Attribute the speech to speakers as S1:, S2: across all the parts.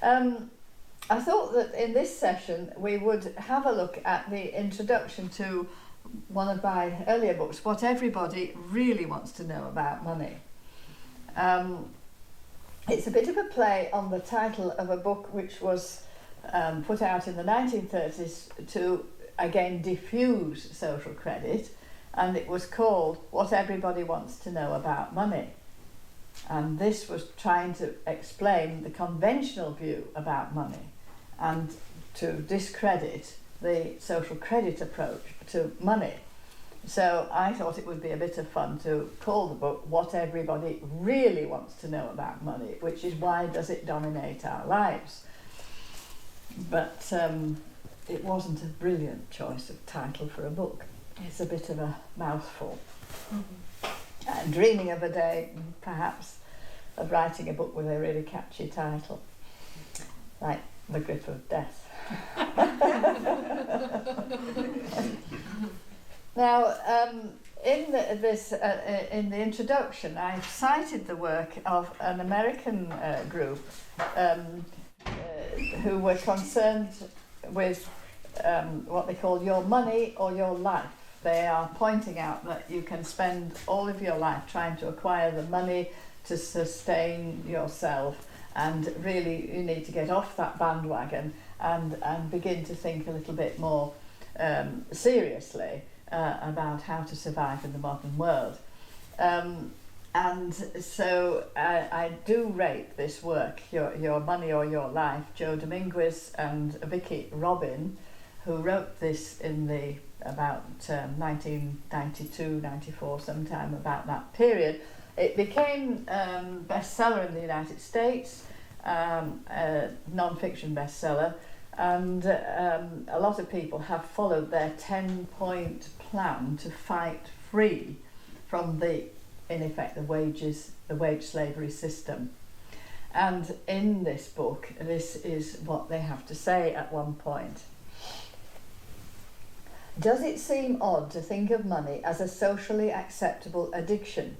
S1: I thought that in this session we would have a look at the introduction to one of my earlier books, What Everybody Really Wants to Know About Money. It's a bit of a play on the title of a book which was put out in the 1930s to, again, diffuse social credit, and it was called What Everybody Wants to Know About Money. And this was trying to explain the conventional view about money and to discredit the social credit approach to money. So I thought it would be a bit of fun to call the book What Everybody Really Wants to Know About Money, which is why does it dominate our lives. But it wasn't a brilliant choice of title for a book. It's a bit of a mouthful. Dreaming of a day, perhaps, of writing a book with a really catchy title, like The Grip of Death. Now, in the introduction, I've cited the work of an American group who were concerned with what they call your money or your life. They are pointing out that you can spend all of your life trying to acquire the money to sustain yourself, and really you need to get off that bandwagon and begin to think a little bit more seriously about how to survive in the modern world. And so I do rate this work, Your Money or Your Life, Joe Dominguez and Vicky Robin, who wrote this in the about 1992, 94, sometime about that period. It became bestseller in the United States, non-fiction bestseller, and a lot of people have followed their 10-point plan to fight free from in effect, the wage slavery system. And in this book, this is what they have to say at one point. Does it seem odd to think of money as a socially acceptable addiction?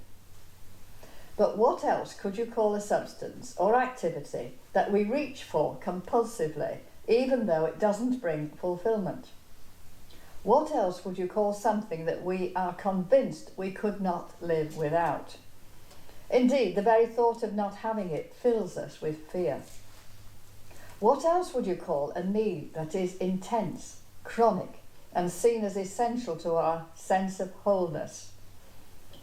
S1: But what else could you call a substance or activity that we reach for compulsively, even though it doesn't bring fulfillment? What else would you call something that we are convinced we could not live without? Indeed, the very thought of not having it fills us with fear. What else would you call a need that is intense, chronic, and seen as essential to our sense of wholeness?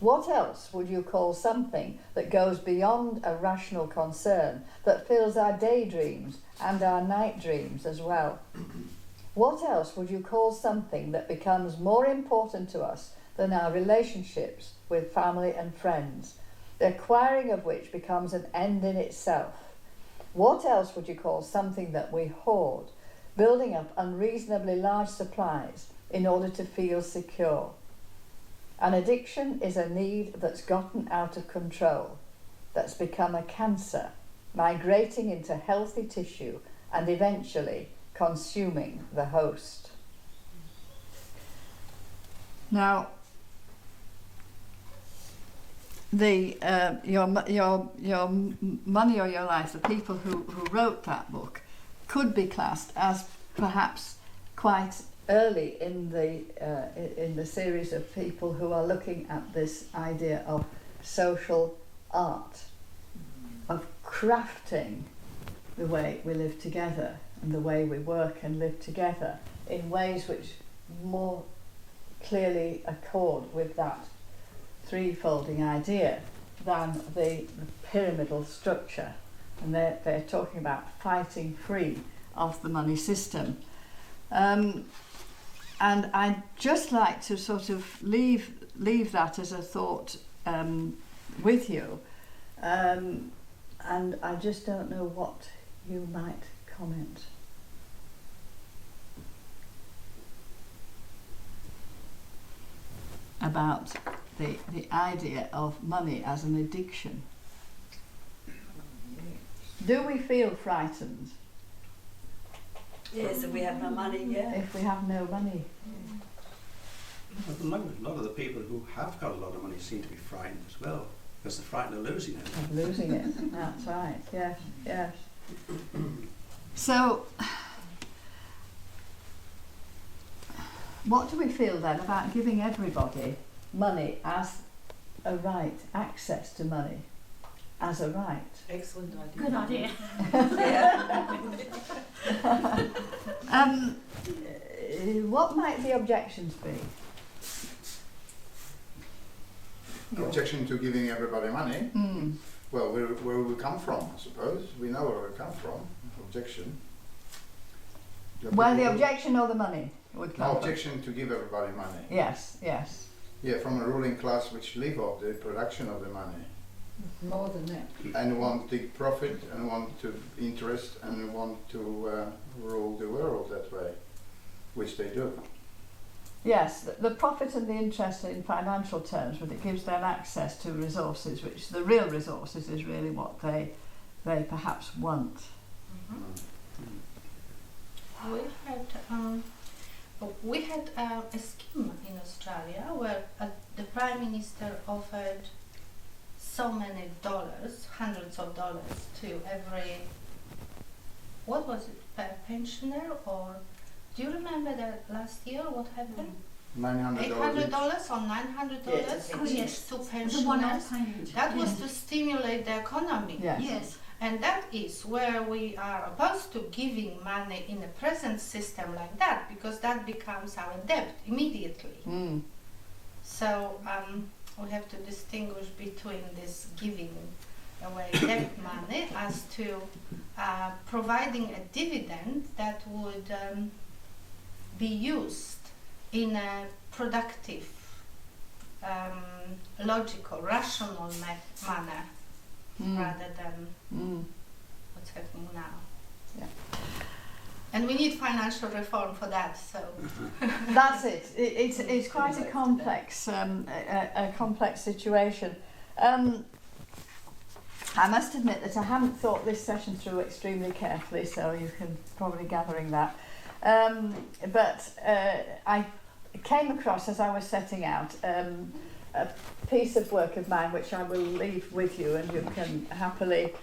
S1: What else would you call something that goes beyond a rational concern, that fills our daydreams and our night dreams as well? What else would you call something that becomes more important to us than our relationships with family and friends, the acquiring of which becomes an end in itself? What else would you call something that we hoard, building up unreasonably large supplies in order to feel secure? An addiction is a need that's gotten out of control, that's become a cancer, migrating into healthy tissue and eventually consuming the host. Now, your money or your life, the people who wrote that book, could be classed as perhaps quite early in the series of people who are looking at this idea of social art, of crafting the way we live together and the way we work and live together in ways which more clearly accord with that threefolding idea than the pyramidal structure. And they're talking about fighting free of the money system. And I'd just like to sort of leave that as a thought with you. And I just don't know what you might comment. About the idea of money as an addiction. Do we feel frightened?
S2: Yes, if we have no money, yeah.
S1: If we have no money.
S3: At the moment, a lot of the people who have got a lot of money seem to be frightened as well, because they're frightened of losing it.
S1: Of losing it, that's right, yes, yes. So, what do we feel then about giving everybody money as a right, access to money as a right?
S2: Excellent idea.
S4: Good idea.
S1: What might the objections be?
S5: Objection to giving everybody money?
S1: Mm.
S5: Well, where we come from, I suppose. We know where we come from. Objection.
S1: Well, the objection or the money would come
S5: No
S1: from.
S5: objection to give everybody money.
S1: Yes, yes.
S5: Yeah, from a ruling class which live off the production of the money.
S1: More than that.
S5: And want to take profit and want to interest and want to rule the world that way, which they do.
S1: Yes, the profit and the interest in financial terms, but it gives them access to resources, which the real resources is really what they perhaps want.
S4: We had a scheme in Australia where the Prime Minister offered so many dollars, hundreds of dollars, to every, what was it, per pensioner, or do you remember that last year what happened?
S5: $900
S4: $800
S5: each.
S4: or $900
S1: Yes,
S4: to
S2: yes.
S4: pensioners.
S2: The one-off payment.
S4: That was to stimulate the economy.
S1: Yes.
S2: Yes.
S4: And that is where we are opposed to giving money in a present system like that, because that becomes our debt immediately.
S1: Mm.
S4: So we have to distinguish between this giving away debt money as to providing a dividend that would be used in a productive, logical, rational manner, rather than what's happening now.
S1: Yeah.
S4: And we need financial reform for that. So
S1: That's it. It's quite a complex complex situation. I must admit that I haven't thought this session through extremely carefully, so you can probably gathering that. But I came across, as I was setting out, a piece of work of mine which I will leave with you, and you can happily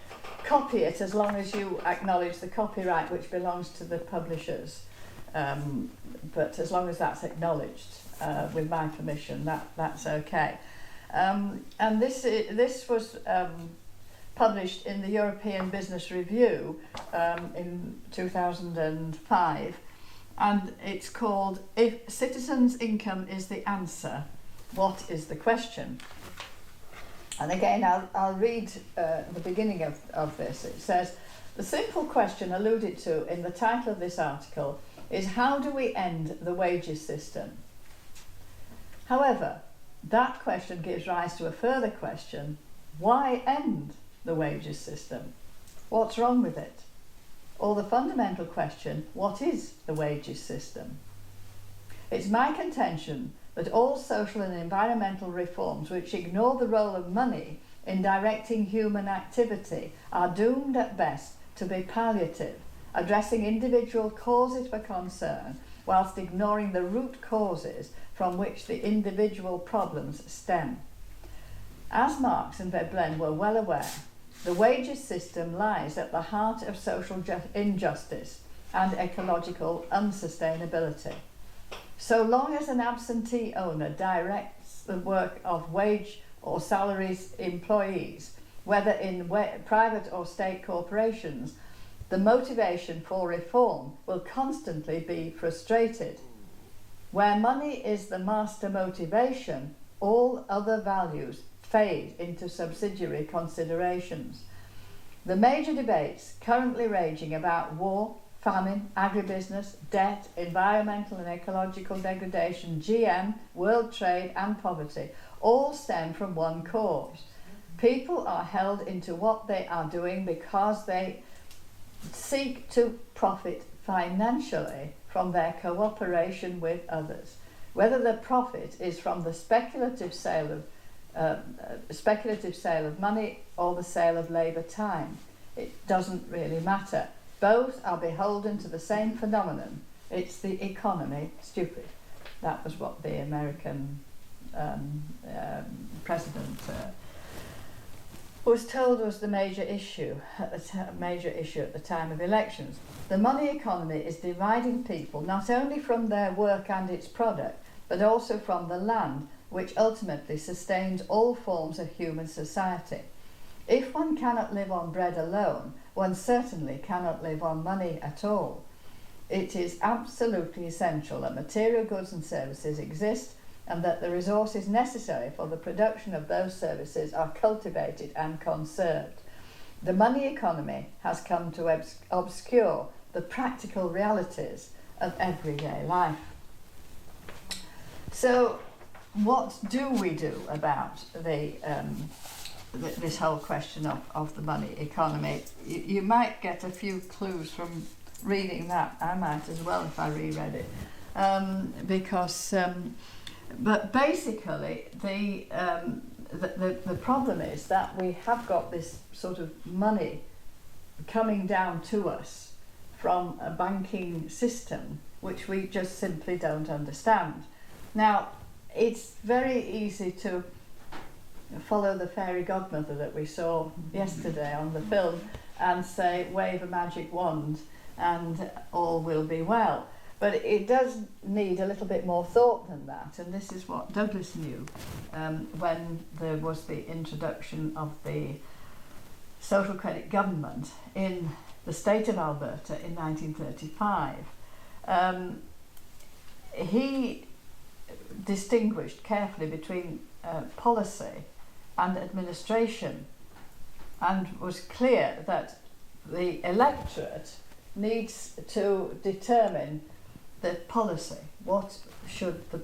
S1: copy it as long as you acknowledge the copyright which belongs to the publishers. But as long as that's acknowledged with my permission, that's okay. And this was published in the European Business Review in 2005, and it's called "If Citizens' Income is the Answer, What is the Question?" And again, I'll read the beginning of this. It says, "The simple question alluded to in the title of this article is how do we end the wages system? However, that question gives rise to a further question: why end the wages system? What's wrong with it? Or the fundamental question, what is the wages system? It's my contention that all social and environmental reforms which ignore the role of money in directing human activity are doomed at best to be palliative, addressing individual causes for concern whilst ignoring the root causes from which the individual problems stem. As Marx and Veblen were well aware, the wages system lies at the heart of social injustice and ecological unsustainability. So long as an absentee owner directs the work of wage or salaries employees, whether in private or state corporations, the motivation for reform will constantly be frustrated. Where money is the master motivation, all other values fade into subsidiary considerations. The major debates currently raging about war, famine, agribusiness, debt, environmental and ecological degradation, GM, world trade and poverty all stem from one cause. People are held into what they are doing because they seek to profit financially from their cooperation with others. Whether the profit is from the speculative sale of money or the sale of labour time, it doesn't really matter. Both are beholden to the same phenomenon. It's the economy, stupid. That was what the American president was told was the major issue at the time of elections. The money economy is dividing people not only from their work and its product, but also from the land, which ultimately sustains all forms of human society. If one cannot live on bread alone, one certainly cannot live on money at all. It is absolutely essential that material goods and services exist, and that the resources necessary for the production of those services are cultivated and conserved. The money economy has come to obscure the practical realities of everyday life. So, what do we do about this whole question of the money economy? You might get a few clues from reading that. I might as well if I reread it, but basically the problem is that we have got this sort of money coming down to us from a banking system which we just simply don't understand. Now, it's very easy to follow the fairy godmother that we saw yesterday on the film and say, wave a magic wand and all will be well. But it does need a little bit more thought than that, and this is what Douglas knew when there was the introduction of the social credit government in the state of Alberta in 1935. He distinguished carefully between policy and administration, and was clear that the electorate needs to determine the policy. What should the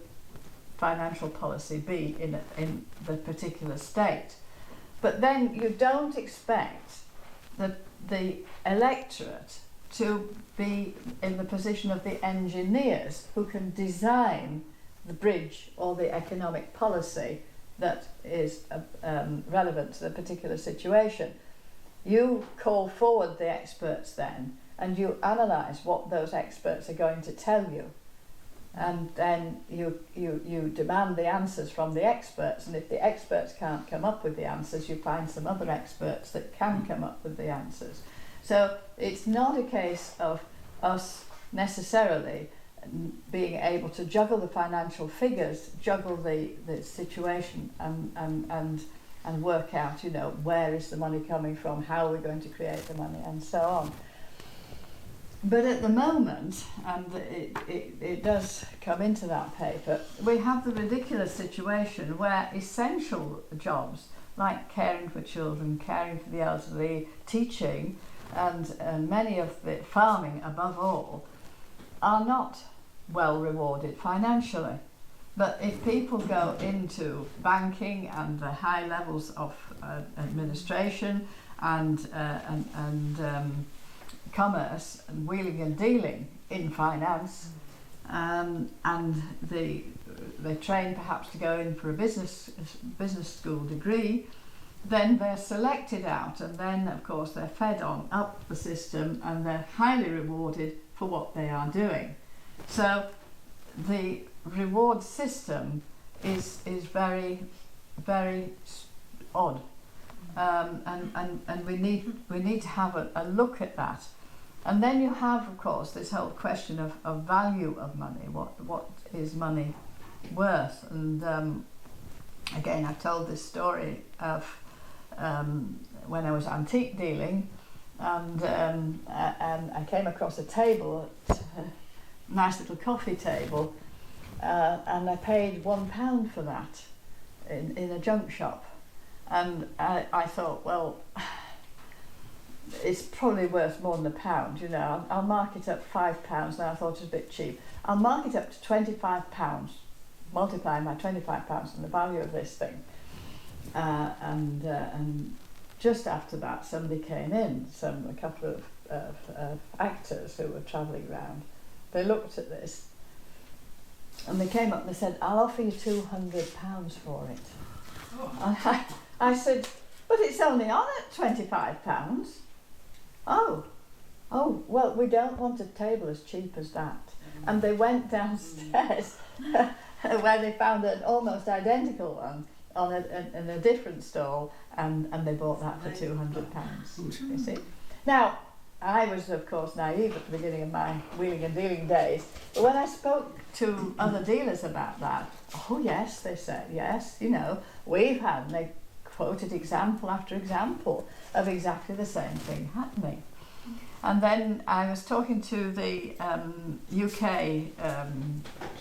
S1: financial policy be in the particular state? But then you don't expect the electorate to be in the position of the engineers who can design the bridge or the economic policy that is relevant to the particular situation. You call forward the experts then, and you analyse what those experts are going to tell you, and then you demand the answers from the experts, and if the experts can't come up with the answers, you find some other experts that can come up with the answers. So it's not a case of us necessarily being able to juggle the financial figures, juggle the situation, and work out, you know, where is the money coming from, how we're going to create the money, and so on. But at the moment, and it does come into that paper, we have the ridiculous situation where essential jobs like caring for children, caring for the elderly, teaching, and many of the farming above all, are not well rewarded financially. But if people go into banking and the high levels of administration and commerce and wheeling and dealing in finance, and they train perhaps to go in for a business school degree, then they're selected out, and then of course they're fed on up the system, and they're highly rewarded for what they are doing. So the reward system is very, very odd, and we need to have a look at that. And then you have, of course, this whole question of value of money. What is money worth? And again, I told this story of when I was antique dealing, and I came across a table, a nice little coffee table, and I paid £1 for that in a junk shop. And I thought, well, it's probably worth more than £1, you know. I'll mark it up £5, and I thought it was a bit cheap. I'll mark it up to £25, multiplying by £25 and the value of this thing. And just after that, somebody came in, a couple of actors who were travelling around. They looked at this, and they came up and they said, "I'll offer you £200 for it." Oh. I said, "But it's only on at £25. Oh, well, we don't want a table as cheap as that. And they went downstairs where they found an almost identical one on in a different stall, and they bought that for £200. You see? Now, I was, of course, naive at the beginning of my wheeling and dealing days, but when I spoke to other dealers about that, oh yes, they said, yes, you know, we've had, and they quoted example after example of exactly the same thing happening. And then I was talking to the UK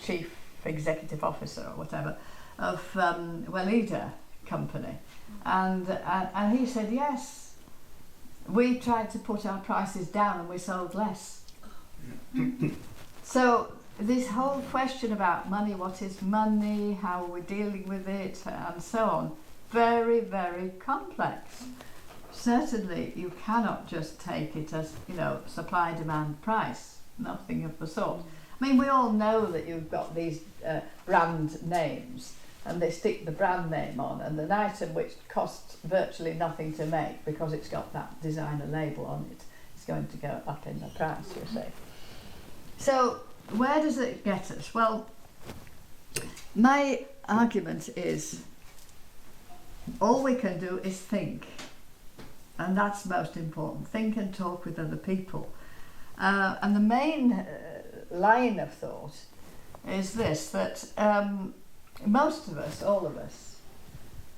S1: Chief Executive Officer or whatever of Welida Company, and he said, yes, we tried to put our prices down and we sold less. So this whole question about money, what is money, how we're dealing with it, and so on, very, very complex. Certainly you cannot just take it as, you know, supply, demand, price, nothing of the sort. I mean, we all know that you've got these brand names, and they stick the brand name on, and an item which costs virtually nothing to make because it's got that designer label on it is going to go up in the price, you see. So where does it get us? Well, my argument is all we can do is think, and that's most important. Think and talk with other people. And the main line of thought is this, that most of us, all of us,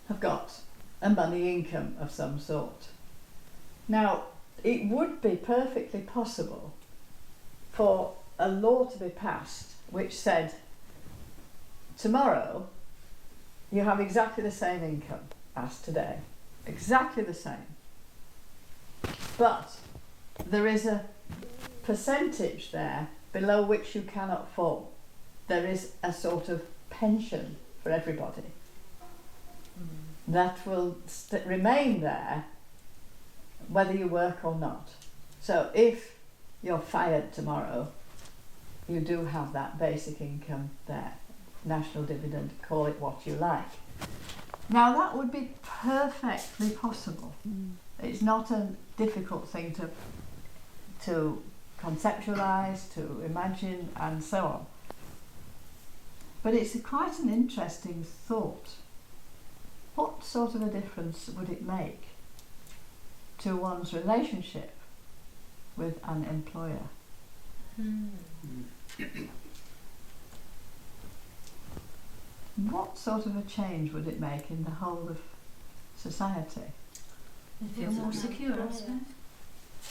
S1: have got a money income of some sort. Now, it would be perfectly possible for a law to be passed which said, tomorrow you have exactly the same income as today, exactly the same. But there is a percentage there below which you cannot fall. There is a sort of pension for everybody that will remain there whether you work or not. So if you're fired tomorrow, you do have that basic income there, national dividend, call it what you like. Now that would be perfectly possible. It's not a difficult thing to conceptualise, to imagine, and so on. But it's quite an interesting thought. What sort of a difference would it make to one's relationship with an employer? What sort of a change would it make in the whole of society?
S2: You feel more secure, I suppose.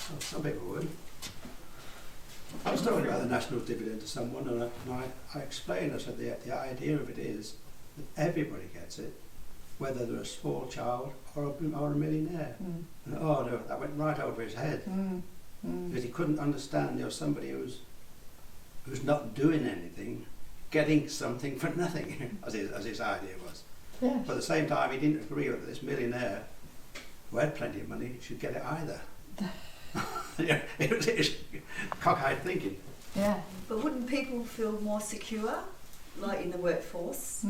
S3: Well, some people would. I was talking about the national dividend to someone, and I explained, I said the idea of it is that everybody gets it, whether they're a small child or a millionaire. And, oh no, that went right over his head. Because he couldn't understand, you know, somebody who's not doing anything, getting something for nothing, as his idea was.
S1: Yes.
S3: But at the same time, he didn't agree that this millionaire, who had plenty of money, should get it either. Yeah, it was cockeyed thinking.
S1: Yeah.
S2: But wouldn't people feel more secure, like in the workforce,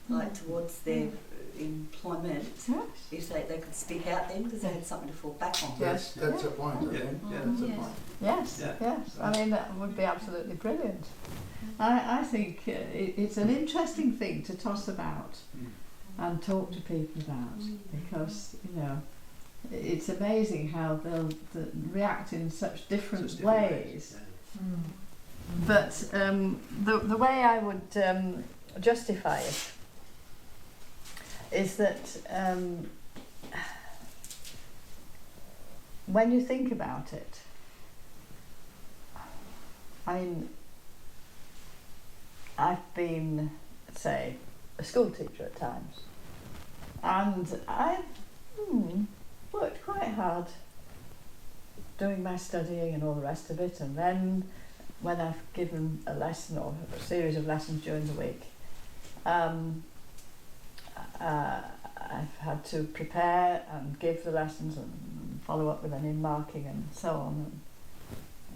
S2: like towards their employment,
S1: Yes.
S2: if they could speak out then because they had something to fall back on?
S1: Yes.
S5: That's a point, I
S3: Yeah,
S5: think.
S3: yeah, that's the
S2: Yes.
S3: point.
S1: Yes,
S3: Yeah.
S1: yes. I mean, that would be absolutely brilliant. I think it's an interesting thing to toss about and talk to people about, because, you know, it's amazing how they'll react in such different ways.
S3: Yeah.
S1: But the way I would justify it is that when you think about it, I mean, I've been, say, a school teacher at times, and I've worked quite hard doing my studying and all the rest of it, and then when I've given a lesson or a series of lessons during the week, I've had to prepare and give the lessons and follow up with an in-marking and so on,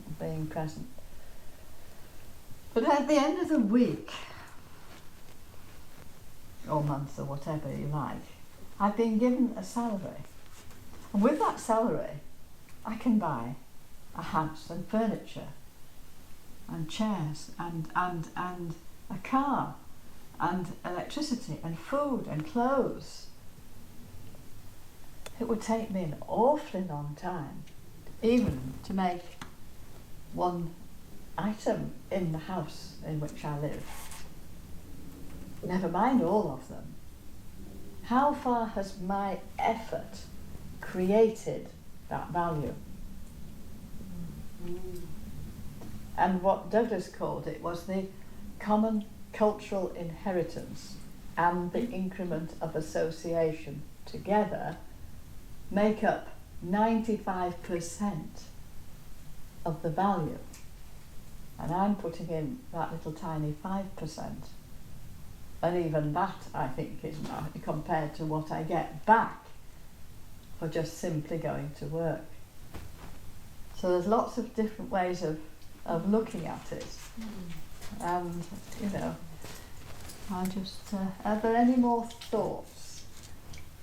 S1: and being present. But at the end of the week, or month or whatever you like, I've been given a salary. And with that salary, I can buy a house and furniture and chairs and a car and electricity and food and clothes. It would take me an awfully long time even to make one item in the house in which I live. Never mind all of them. How far has my effort created that value? And what Douglas called it was the common cultural inheritance and the increment of association together make up 95% of the value. And I'm putting in that little tiny 5%. And even that, I think, is not compared to what I get back for just simply going to work. So there's lots of different ways of looking at it. And, you know, I just, are there any more thoughts?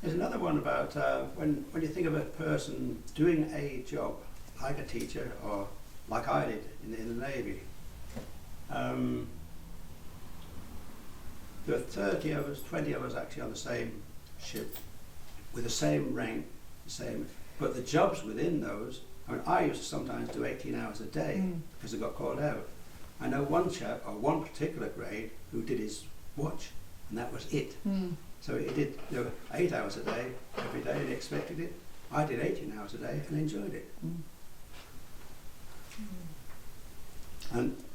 S3: There's another one about when you think of a person doing a job, like a teacher or like I did in the Navy. There were 30 of us, 20 of us actually on the same ship, with the same rank, but the jobs within those, I mean, I used to sometimes do 18 hours a day because I got called out. I know one chap, or one particular grade, who did his watch, and that was it. So he did 8 hours a day, every day, and he expected it. I did 18 hours a day and enjoyed it.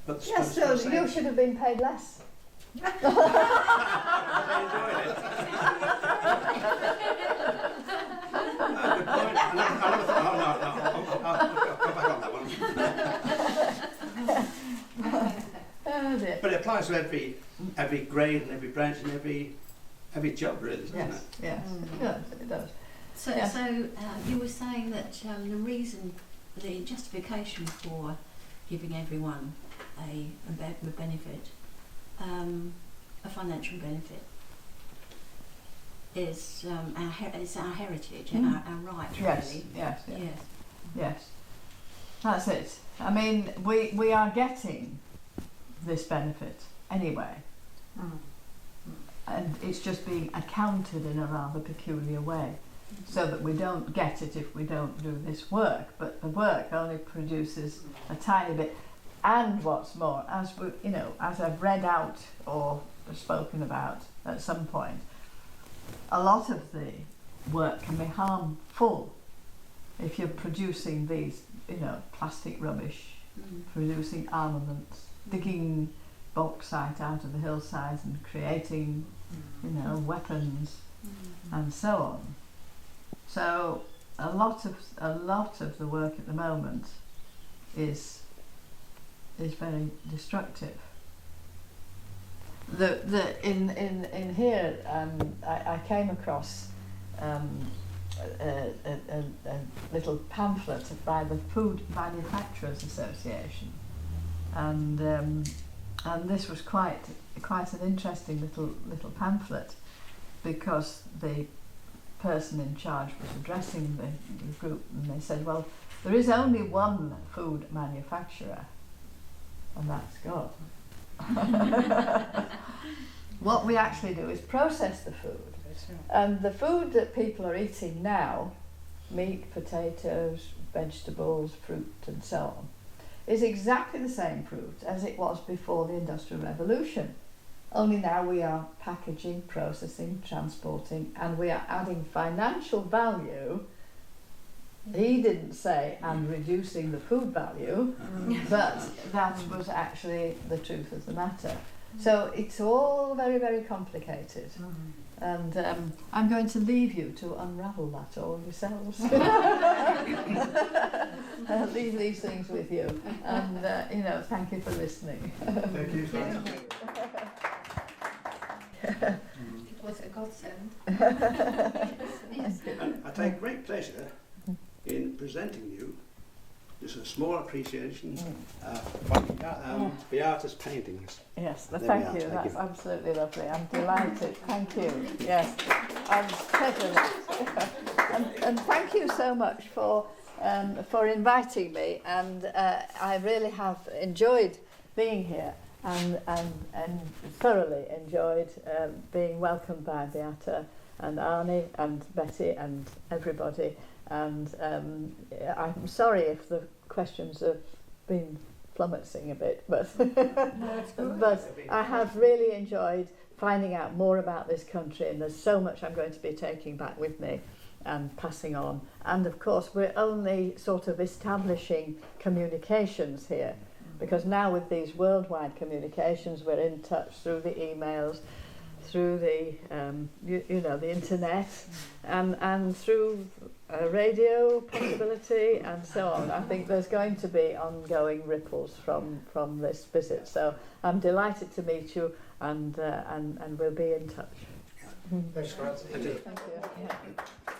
S3: But
S1: Yes, so you should have been paid less.
S3: I enjoyed it. Good point. I never thought, I'll go back on that one.
S1: Oh dear.
S3: But it applies to every grade and every branch and every job, really, doesn't it?
S1: Yes, it does.
S6: So,
S1: Yeah.
S6: You were saying that the justification for giving everyone a benefit, a financial benefit, is our heritage and our right, really.
S1: Yes. Yes, that's it. I mean, we are getting this benefit anyway, and it's just being accounted in a rather peculiar way, so that we don't get it if we don't do this work. But the work only produces a tiny bit. And what's more, as I've read out or spoken about at some point, a lot of the work can be harmful if you're producing these, plastic rubbish, producing armaments, digging bauxite out of the hillsides and creating, weapons and so on. So a lot of the work at the moment is very destructive. In here, I came across a little pamphlet by the Food Manufacturers Association, and this was quite an interesting little pamphlet, because the person in charge was addressing the group, and they said, well, there is only one food manufacturer, and that's God. What we actually do is process the food. And the food that people are eating now, meat, potatoes, vegetables, fruit and so on, is exactly the same fruit as it was before the Industrial Revolution. Only now we are packaging, processing, transporting, and we are adding financial value. He didn't say, and reducing the food value, but that was actually the truth of the matter. So it's all very, very complicated. And I'm going to leave you to unravel that all yourselves. Leave these things with you. And, thank you for listening.
S3: Thank you.
S4: It was a godsend. Yes.
S3: And I take great pleasure in presenting you just a small appreciation for Beata's paintings.
S1: Yes,
S3: There we
S1: thank
S3: are,
S1: you.
S3: thank
S1: That's
S3: you.
S1: absolutely lovely. I'm delighted. Thank you. Yes, I'm pleasure. And thank you so much for inviting me. And I really have enjoyed being here. and thoroughly enjoyed being welcomed by Beata and Arnie and Betty and everybody. And I'm sorry if the questions have been flummoxing a bit, but but I have really enjoyed finding out more about this country, and there's so much I'm going to be taking back with me and passing on. And of course we're only sort of establishing communications here, because now with these worldwide communications we're in touch through the emails, through the you know, the internet, and through radio possibility and so on. I think there's going to be ongoing ripples from this visit, so I'm delighted to meet you, and we'll be in touch.
S3: Thanks, Francis.
S1: Thank you. Yeah.